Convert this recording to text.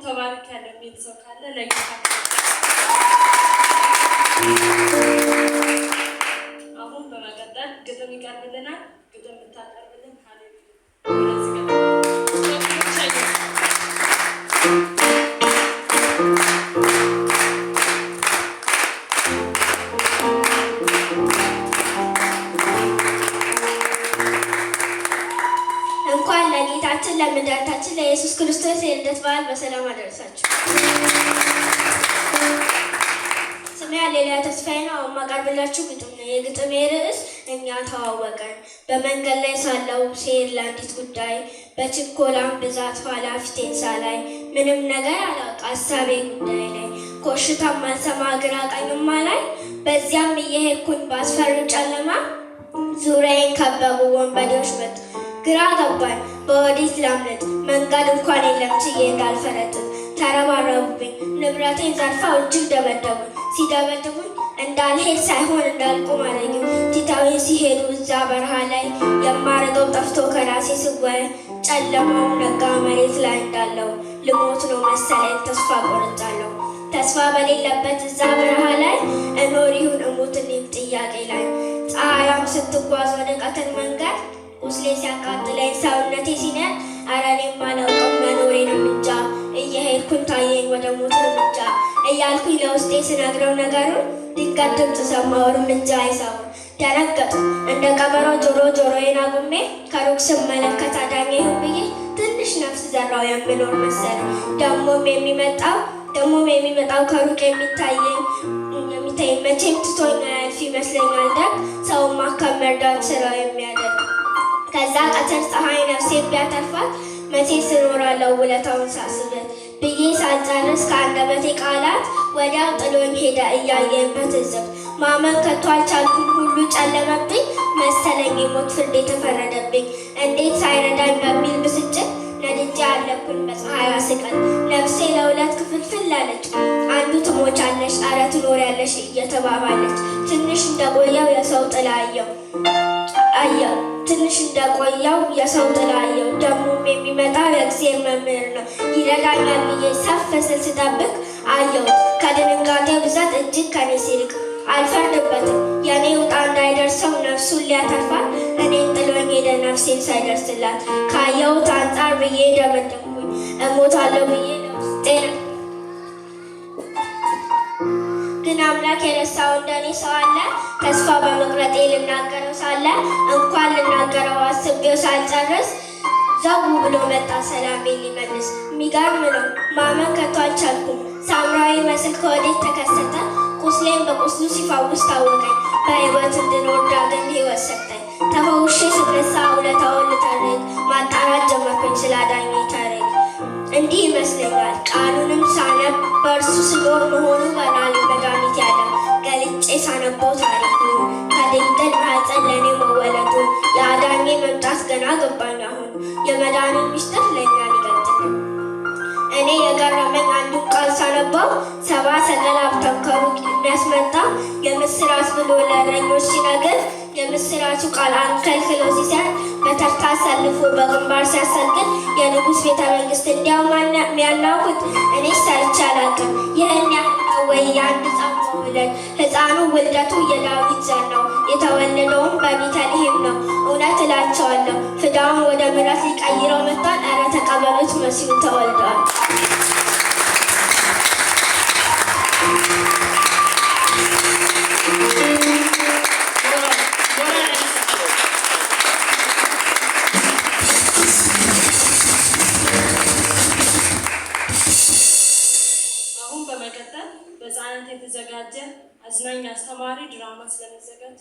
ተባረክ ያለ ቤተሰብ ካለ ለጌታ አሁን በመቀጠል ግጥም ይቀርብልናል። ግጥም ብታቀርብልን እንኳን ለጌታችን ለመድኃኒታችን ለኢየሱስ ክርስቶስ የልደት በዓል በሰላም አደረሳችሁ። ስሜ ሌላ ተስፋዬ ነው። የማቀርብላችሁ ግጥም ነው። የግጥሜ ርዕስ እኛ ተዋወቀን። በመንገድ ላይ ሳለው ስሄድ ለአንዲት ጉዳይ በችኮላም ብዛት ኋላ ፊቴን ሳላይ ምንም ነገር አላውቅ ሀሳቤ ጉዳይ ላይ ኮሽታም አልሰማ ግራ ቀኝማ ላይ በዚያም እየሄድኩኝ ባስፈሪው ጨለማ ዙሪያዬን ከበቡ ወንበዴዎች መጡ። ግራ ገባኝ በወዴት ላምልጥ መንገድ እንኳን የለም ችዬ እንዳልፈረጥጥ ተረባረቡብኝ ንብረቴን ዘርፈው እጅግ ደበደቡኝ። ሲደበድቡኝ እንዳልሄድ ሳይሆን እንዳልቆም አለኝ። ትተውኝ ሲሄዱ እዛ በረሃ ላይ የማረገው ጠፍቶ ከራሴ ስወይ ጨለማውም ነጋ መሬት ላይ እንዳለው ልሞት ነው መሰለኝ ተስፋ ቆርጫለሁ። ተስፋ በሌለበት እዛ በረሃ ላይ እኖር ይሁን እሙት እኔም ጥያቄ ላይ ፀሐያም ስትጓዝ ወደ ቀትር መንገድ ቁስሌ ሲያቃጥለኝ ሰውነቴ ሲነድ ኧረ እኔም አላውቅም መኖሬንም እንጃ እየሄድኩኝ ታየኝ ወደ ሞት እርምጃ እያልኩኝ ለውስጤ ስነግረው ነገሩን ድንገት ድምፅ ሰማሁ እርምጃ አይሰማም። ደነገጥኩ እንደ ቀበሮ ጆሮዬን አቁሜ ከሩቅ ስመለከት አዳኜ ይሁን ብዬ ትንሽ ነፍስ ዘራው የምኖር መሰለኝ። ደሞም የሚመጣው ከሩቅ የሚታየኝ መቼም ትቶኝ አያልፍ ይመስለኛል ደግ ሰውን ማከም መርዳት ስራው የሚያደርግ ከዛ ቀትር ፀሐይ ነፍሴ ቢያተርፋት መቼ ስኖራለሁ ውለታውን ሳስበት ብዬ ሳልጨርስ ከአንደበቴ ቃላት ወዲያው ጥሎኝ ሄደ እያየበት እዝብት ማመን ከቶ አልቻልኩም ሁሉ ጨለመብኝ መሰለኝ የሞት ፍርድ የተፈረደብኝ እንዴት ሳይረዳኝ በሚል ብስጭት ነድጄ አለኩኝ በፀሐይ ስቀል ነፍሴ ለሁለት ክፍልፍል አለች። አንዱ ትሞቻለሽ ኧረ ትኖሪያለሽ እየተባባለች ትንሽ እንደቆየው የሰው ጥላ አየው ትንሽ እንደቆየው የሰው ጥላ አየው። ደሞም የሚመጣው የእግዚአብሔር መምህር ነው ይረዳኛል ብዬ ሰፍ ስል ስጠብቅ አየው ከድንጋጤ ብዛት እጅግ ከኔ ሲርቅ አልፈርድበትም የኔ ውጣ እንዳይደርሰው ነፍሱን ሊያተርፋት እኔን ጥሎኝ ሄደ ነፍሴን ሳይደርስላት ካየሁት አንጻር ብዬ ደመደምኩኝ እሞታለሁ ብዬ ለውስጤ ግን አምላክ የረሳው እንደኔ ሰው አለ ተስፋ በመቁረጤ ልናገረው ሳለ እንኳን ልናገረው አስቤው ሳልጨርስ ዘው ብሎ መጣ ሰላሜን ሊመልስ። የሚገርም ነው ማመን ከቶ አልቻልኩም ሳምራዊ መስል ከወዴት ተከሰተ ቁስሌን በቁስሉ ሲፋውስ ታወቀኝ በሕይወት እንድኖር ዳግም ሕይወት ሰጠኝ። ተፈውሼ ስነሳ ውለታውን ልተርክ ማጣራት ጀመርኩኝ ስላዳኝ ታሪክ እንዲህ ይመስለኛል ቃሉንም ሳነብ በእርሱ ስኖር መሆኑ በራል መድኃኒት ያለ ገልጬ ሳነበው ታሪኩ ከድንግል ማኅፀን ለእኔ መወለዱ የአዳኜ መምጣት ገና ገባኝ አሁን የመዳንን ሚስጥር ለእኛ ሊገልጥ እኔ የገረመኝ አንዱን ቃል ሳነባው ሰባ ሰገል ሀብታም ከሩቅ የሚያስመጣ የምስራች ብሎ ለእረኞች ሲነግር የምስራቹ ቃል አንከልክሎ ሲሰጥ በተርታ አሰልፎ በግንባር ሲያሰግድ የንጉሥ ቤተ መንግሥት እንዲያው የሚያናውቁት እኔ ሰርቼ አላውቅም። ይህን ወይ የአንድ ሕፃን መውለድ ሕፃኑ ውልደቱ የዳዊት ዘር ነው የተወለደውም በቤተልሔም ነው። እውነት እላቸዋለሁ ፍዳውን ወደ ምሕረት ሊቀይረው መጥቷል። ኧረ ተቀበሉት መሲሁ ተወልደዋል። በመቀጠል በሕፃናት የተዘጋጀ አዝናኝ አስተማሪ ድራማ ስለሚዘጋጅ